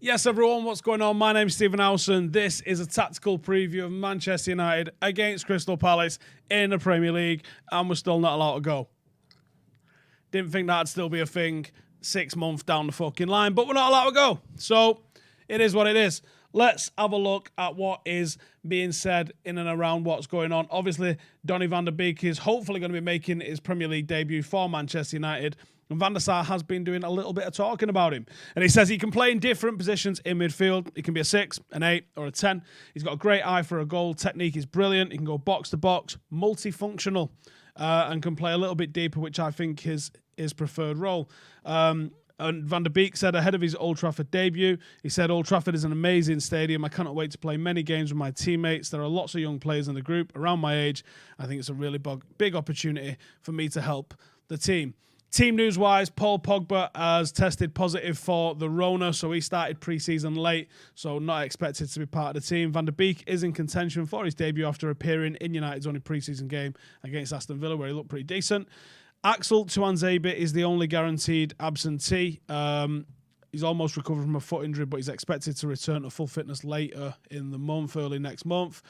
Yes, everyone, what's going on? My name's Stephen Howson. This is a tactical preview of Manchester United against Crystal Palace in the Premier League, and we're still not allowed to go. Didn't think that'd still be a thing 6 months down the fucking line, but we're not allowed to go. So, it is what it is. Let's have a look at what is being said in and around what's going on. Obviously, Donny van der Beek is hopefully going to be making his Premier League debut for Manchester United. And Van der Sar has been doing a little bit of talking about him. And he says he can play in different positions in midfield. He can be a 6, an 8, or a 10. He's got a great eye for a goal. Technique is brilliant. He can go box to box, multifunctional, and can play a little bit deeper, which I think is his preferred role. And Van der Beek said ahead of his Old Trafford debut, he said, "Old Trafford is an amazing stadium. I cannot wait to play many games with my teammates. There are lots of young players in the group around my age. I think it's a really big opportunity for me to help the team." Team news-wise, Paul Pogba has tested positive for the Rona, so he started pre-season late, so not expected to be part of the team. Van der Beek is in contention for his debut after appearing in United's only pre-season game against Aston Villa, where he looked pretty decent. Axel Tuanzebe is the only guaranteed absentee. He's almost recovered from a foot injury, but he's expected to return to full fitness later in the month, early next month.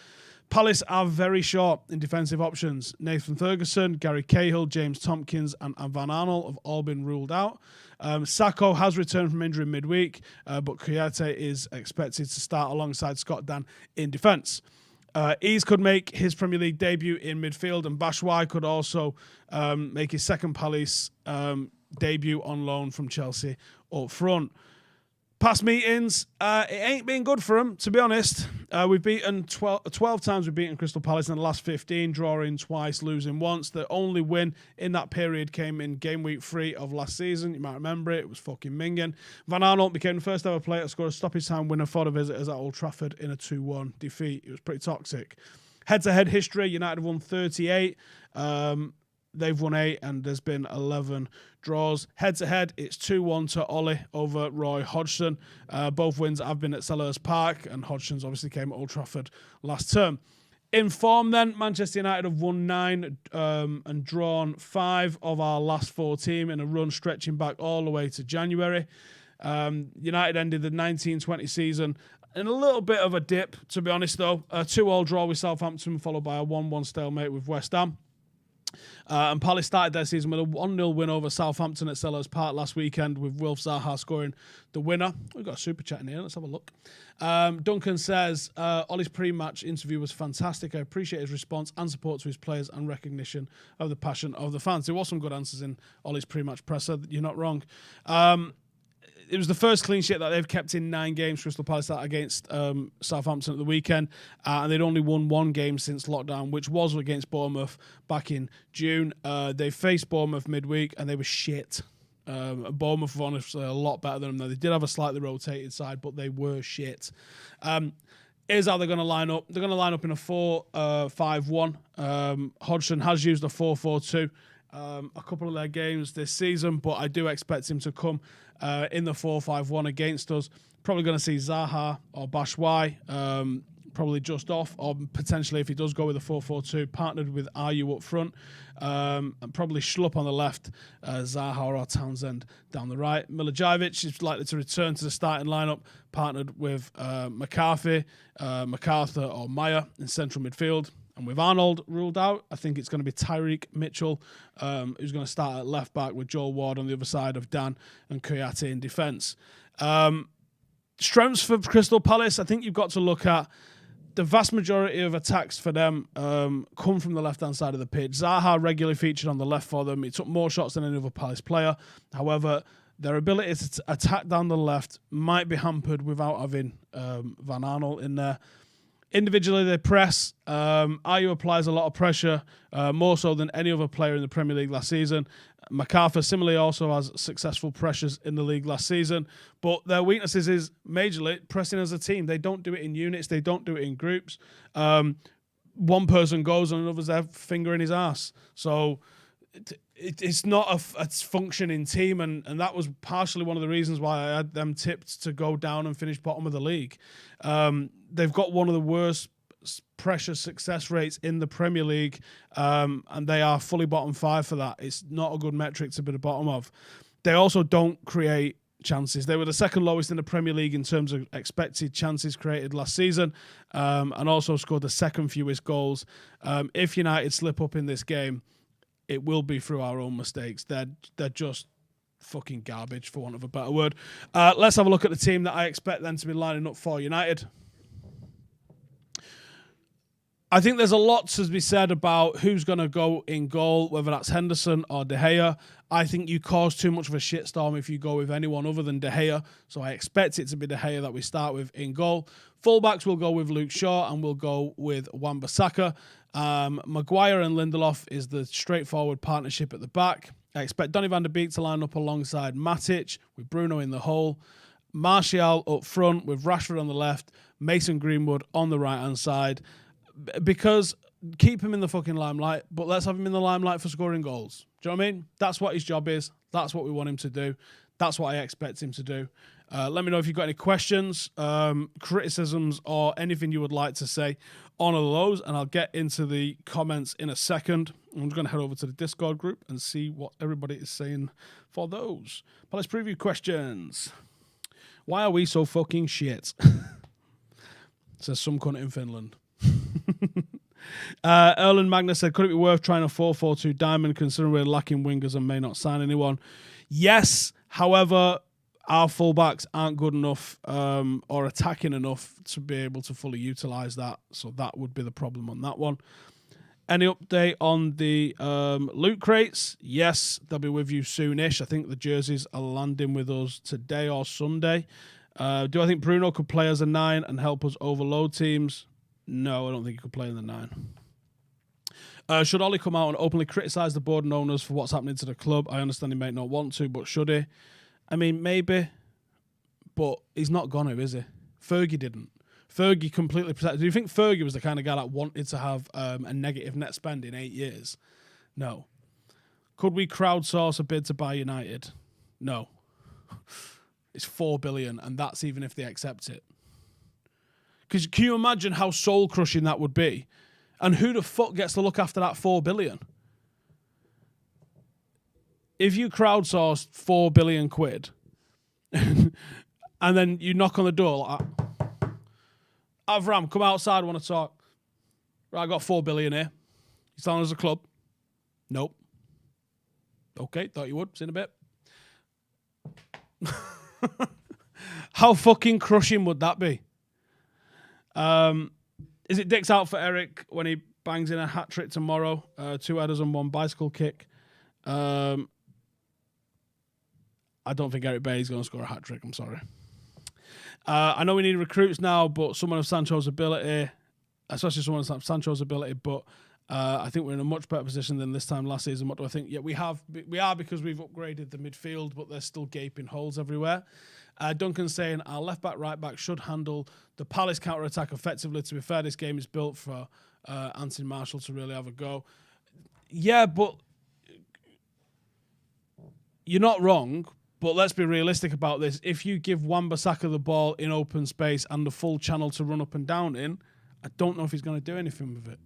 Palace are very short in defensive options. Nathan Ferguson, Gary Cahill, James Tompkins, and Van Arnold have all been ruled out. Sakho has returned from injury midweek, but Kouyaté is expected to start alongside Scott Dan in defence. Ease could make his Premier League debut in midfield, and Batshuayi could also make his second Palace debut on loan from Chelsea up front. Past meetings, it ain't been good for them, to be honest. We've beaten 12 times we've beaten Crystal Palace in the last 15, drawing twice, losing once. The only win in that period came in game week 3 of last season. You might remember it. It was fucking minging. Van Arnold became the first ever player to score a stoppage time winner for the visitors at Old Trafford in a 2-1 defeat. It was pretty toxic. Head-to-head history, United have won 38. They've won 8, and there's been 11 draws. Head-to-head, it's 2-1 to Ollie over Roy Hodgson. Both wins have been at Selhurst Park, and Hodgson's obviously came at Old Trafford last term. In form then, Manchester United have won 9 and drawn 5 of our last 14 in a run stretching back all the way to January. United ended the 19-20 season in a little bit of a dip, to be honest, though. A 2-2 draw with Southampton, followed by a 1-1 stalemate with West Ham. And Palace started their season with a 1-0 win over Southampton at Selhurst Park last weekend, with Wilf Zaha scoring the winner. We've got a super chat in here. Let's have a look. Duncan says, Ollie's pre-match interview was fantastic. I appreciate his response and support to his players and recognition of the passion of the fans. There were some good answers in Ollie's pre-match presser. You're not wrong. It was the first clean sheet that they've kept in 9 games, Crystal Palace, against Southampton at the weekend. And they'd only won 1 game since lockdown, which was against Bournemouth back in June. They faced Bournemouth midweek, and they were shit. Bournemouth were honestly a lot better than them. They did have a slightly rotated side, but they were shit. Here's how they're going to line up. They're going to line up in a 4-5-1. Hodgson has used a 4-4-2. A couple of their games this season, but I do expect him to come in the 4-5-1 against us. Probably going to see Zaha or Batshuayi probably just off, or potentially if he does go with a 4-4-2, partnered with Ayew up front, and probably Schlupp on the left, Zaha or Townsend down the right. Milivojevic is likely to return to the starting lineup, partnered with McCarthy, MacArthur or Meyer in central midfield. And with Arnold ruled out, I think it's going to be Tyreek Mitchell, who's going to start at left back with Joel Ward on the other side of Dan and Kouyaté in defence. Strengths for Crystal Palace, I think you've got to look at the vast majority of attacks for them come from the left-hand side of the pitch. Zaha regularly featured on the left for them. He took more shots than any other Palace player. However, their ability to attack down the left might be hampered without having Van Arnold in there. Individually, they press. Ayew applies a lot of pressure, more so than any other player in the Premier League last season. MacArthur similarly also has successful pressures in the league last season, but their weaknesses is majorly pressing as a team. They don't do it in units. They don't do it in groups. One person goes and another's there finger in his ass. So it's not a functioning team, and that was partially one of the reasons why I had them tipped to go down and finish bottom of the league. They've got one of the worst pressure success rates in the Premier League, and they are fully bottom 5 for that. It's not a good metric to be the bottom of. They also don't create chances. They were the second lowest in the Premier League in terms of expected chances created last season, and also scored the second fewest goals. If United slip up in this game, it will be through our own mistakes. They're just fucking garbage, for want of a better word. Let's have a look at the team that I expect them to be lining up for United. I think there's a lot to be said about who's going to go in goal, whether that's Henderson or De Gea. I think you cause too much of a shitstorm if you go with anyone other than De Gea, so I expect it to be De Gea that we start with in goal. Fullbacks will go with Luke Shaw and we'll go with Wan-Bissaka. Maguire and Lindelof is the straightforward partnership at the back. I expect Donny van de Beek to line up alongside Matic with Bruno in the hole. Martial up front with Rashford on the left, Mason Greenwood on the right-hand side. Because keep him in the fucking limelight, but let's have him in the limelight for scoring goals. Do you know what I mean? That's what his job is. That's what we want him to do. That's what I expect him to do. Let me know if you've got any questions, criticisms, or anything you would like to say on all of those, and I'll get into the comments in a second. I'm just going to head over to the Discord group and see what everybody is saying for those. But let's preview questions. Why are we so fucking shit? Says some cunt in Finland. Erland Magnus said, could it be worth trying a 4-4-2 diamond considering we're lacking wingers and may not sign anyone? Yes, however, our fullbacks aren't good enough or attacking enough to be able to fully utilise that, so that would be the problem on that one. Any update on the loot crates? Yes, they'll be with you soonish. I think the jerseys are landing with us today or Sunday. Do I think Bruno could play as a 9 and help us overload teams? No, I don't think he could play in the 9. Should Ollie come out and openly criticise the board and owners for what's happening to the club? I understand he might not want to, but should he? I mean, maybe, but he's not gonna, is he? Fergie didn't. Fergie completely protected. Do you think Fergie was the kind of guy that wanted to have a negative net spend in 8 years? No. Could we crowdsource a bid to buy United? No. It's $4 billion, and that's even if they accept it. Because can you imagine how soul-crushing that would be? And who the fuck gets to look after that $4 billion? If you crowdsourced £4 billion and then you knock on the door like, Avram, come outside, I want to talk. Right, I got $4 billion here. You selling us a club? Nope. Okay, thought you would. See in a bit. How fucking crushing would that be? Is it dicks out for Eric when he bangs in a hat-trick tomorrow? 2 headers and 1 bicycle kick. I don't think Eric Bailey's going to score a hat-trick. I'm sorry. I know we need recruits now, but someone of Sancho's ability, especially someone of Sancho's ability, but I think we're in a much better position than this time last season. What do I think? Yeah, we are because we've upgraded the midfield, but there's still gaping holes everywhere. Duncan's saying our left-back, right-back should handle the Palace counter-attack effectively. To be fair, this game is built for Anthony Martial to really have a go. Yeah, but you're not wrong, but let's be realistic about this. If you give Wan-Bissaka the ball in open space and the full channel to run up and down in, I don't know if he's going to do anything with it.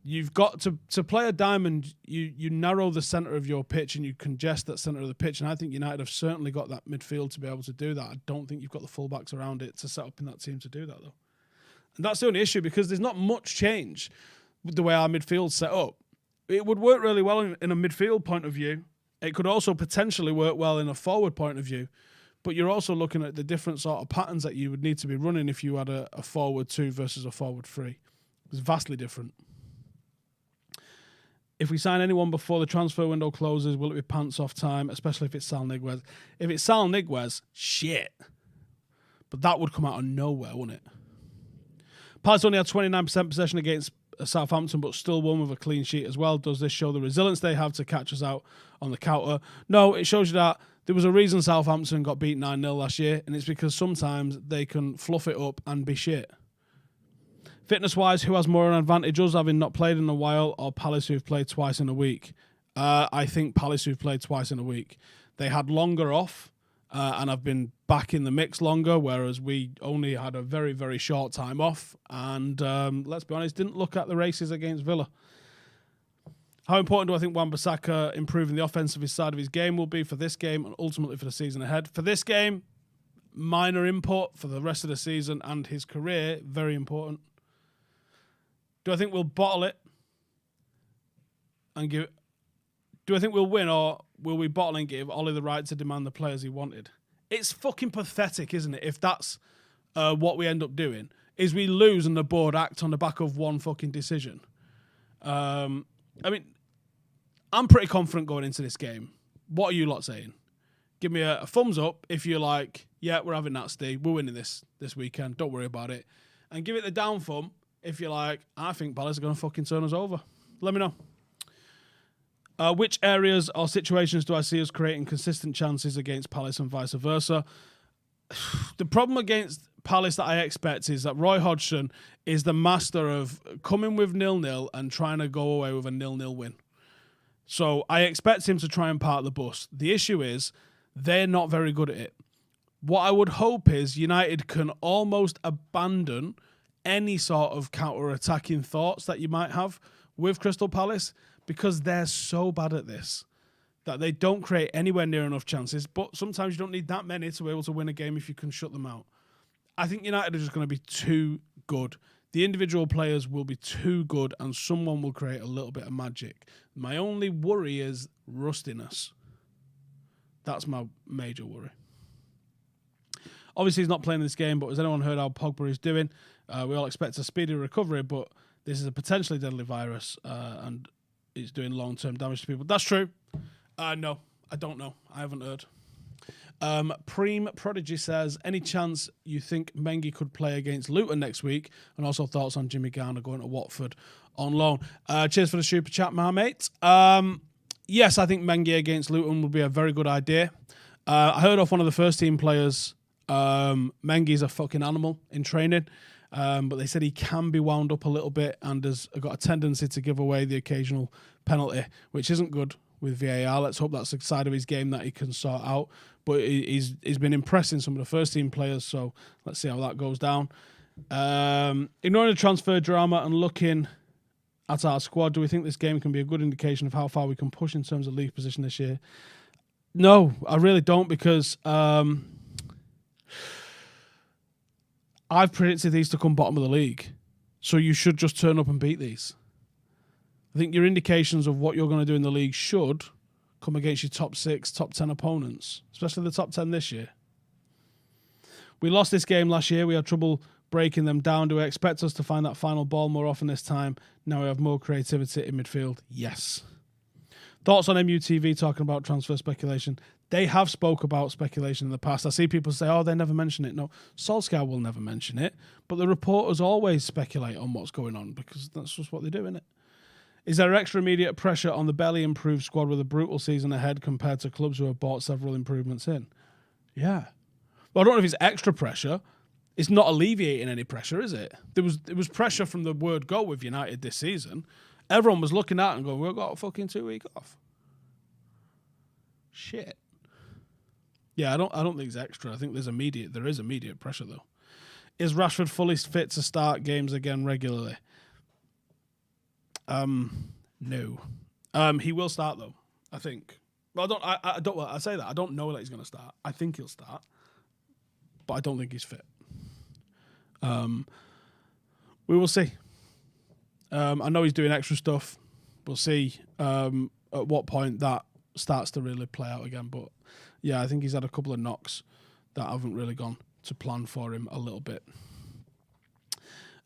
You've got to play a diamond, you narrow the centre of your pitch and you congest that centre of the pitch, and I think United have certainly got that midfield to be able to do that. I don't think you've got the fullbacks around it to set up in that team to do that, though. And that's the only issue, because there's not much change with the way our midfield's set up. It would work really well in a midfield point of view. It could also potentially work well in a forward point of view, but you're also looking at the different sort of patterns that you would need to be running if you had a forward 2 versus a forward 3. It's vastly different. If we sign anyone before the transfer window closes, will it be pants off time, especially if it's Sal Niguez? If it's Sal Niguez, shit. But that would come out of nowhere, wouldn't it? Palace only had 29% possession against Southampton, but still won with a clean sheet as well. Does this show the resilience they have to catch us out on the counter? No, it shows you that there was a reason Southampton got beat 9-0 last year, and it's because sometimes they can fluff it up and be shit. Fitness-wise, who has more an advantage, us having not played in a while, or Palace who've played twice in a week? I think Palace who've played twice in a week. They had longer off and have been back in the mix longer, whereas we only had a very, very short time off. And let's be honest, didn't look at the races against Villa. How important do I think Wan-Bissaka improving the offensive side of his game will be for this game and ultimately for the season ahead? For this game, minor input. For the rest of the season and his career, very important. Do I think we'll bottle it and give? Do I think we'll win, or will we bottle and give Ollie the right to demand the players he wanted? It's fucking pathetic, isn't it? If that's what we end up doing, is we lose and the board act on the back of one fucking decision. I mean, I'm pretty confident going into this game. What are you lot saying? Give me a thumbs up if you're like, yeah, we're having that, Steve. We're winning this weekend. Don't worry about it. And give it the down thumb if you're like, I think Palace are going to fucking turn us over. Let me know. Which areas or situations do I see us creating consistent chances against Palace and vice versa? The problem against Palace that I expect is that Roy Hodgson is the master of coming with 0-0 and trying to go away with a 0-0 win. So I expect him to try and park the bus. The issue is they're not very good at it. What I would hope is United can almost abandon any sort of counter-attacking thoughts that you might have with Crystal Palace, because they're so bad at this that they don't create anywhere near enough chances. But sometimes you don't need that many to be able to win a game if you can shut them out. I think United are just going to be too good. The individual players will be too good and someone will create a little bit of magic. My only worry is rustiness. That's my major worry. Obviously, he's not playing this game, but has anyone heard how Pogba is doing? We all expect a speedy recovery, but this is a potentially deadly virus and it's doing long-term damage to people. That's true. No, I don't know. I haven't heard. Preem Prodigy says, any chance you think Mengi could play against Luton next week? And also thoughts on Jimmy Garner going to Watford on loan. Cheers for the super chat, my mate. Yes, I think Mengi against Luton would be a very good idea. I heard off one of the first team players, Mengi's a fucking animal in training. But they said he can be wound up a little bit and has got a tendency to give away the occasional penalty, which isn't good with VAR. Let's hope that's the side of his game that he can sort out. But he's been impressing some of the first team players, so let's see how that goes down. Ignoring the transfer drama and looking at our squad, do we think this game can be a good indication of how far we can push in terms of league position this year? No, I really don't, because I've predicted these to come bottom of the league. So you should just turn up and beat these. I think your indications of what you're going to do in the league should come against your top 6, top 10 opponents, especially the top 10 this year. We lost this game last year. We had trouble breaking them down. Do we expect us to find that final ball more often this time? Now we have more creativity in midfield. Yes. Thoughts on MUTV talking about transfer speculation? They have spoke about speculation in the past. I see people say, oh, they never mention it. No, Solskjaer will never mention it. But the reporters always speculate on what's going on because that's just what they do, isn't it? Is there extra immediate pressure on the barely improved squad with a brutal season ahead compared to clubs who have bought several improvements in? Yeah. Well, I don't know if it's extra pressure. It's not alleviating any pressure, is it? There was pressure from the word go with United this season. Everyone was looking at it and going, we've got a fucking 2 week off. Shit. Yeah, I don't think it's extra. I think there is immediate pressure though. Is Rashford fully fit to start games again regularly? No. He will start though, I think. Well, I say that. I don't know that he's going to start. I think he'll start. But I don't think he's fit. We will see. I know he's doing extra stuff. We'll see at what point that starts to really play out again. But yeah, I think he's had a couple of knocks that haven't really gone to plan for him a little bit.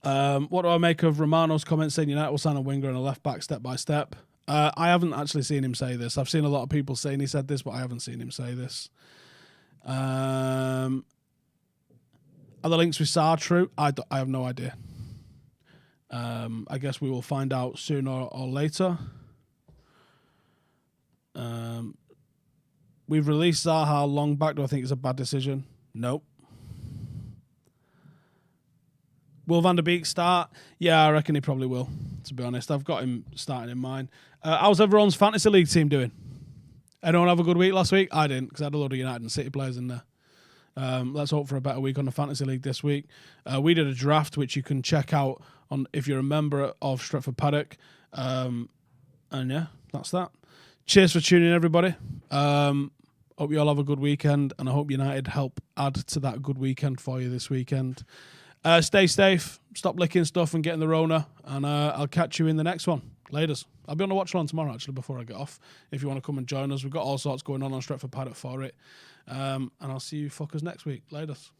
What do I make of Romano's comment saying United will sign a winger and a left back step by step? I haven't actually seen him say this. I've seen a lot of people saying he said this, but I haven't seen him say this. Are the links with Sarr true? I have no idea. I guess we will find out sooner or later. We've released Zaha long back. Do I think it's a bad decision? Nope. Will Van der Beek start? Yeah, I reckon he probably will, to be honest. I've got him starting in mind. How's everyone's fantasy league team doing? Anyone have a good week last week? I didn't, because I had a load of United and City players in there. Let's hope for a better week on the fantasy league this week. We did a draft, which you can check out on if you're a member of Stretford Paddock. And yeah, that's that. Cheers for tuning in, everybody. Hope you all have a good weekend, and I hope United help add to that good weekend for you this weekend. Stay safe, stop licking stuff and getting the Rona, and I'll catch you in the next one. Laters. I'll be on the watch along tomorrow, actually, before I get off. If you want to come and join us, we've got all sorts going on Stretford Paddock for it. And I'll see you fuckers next week. Laters.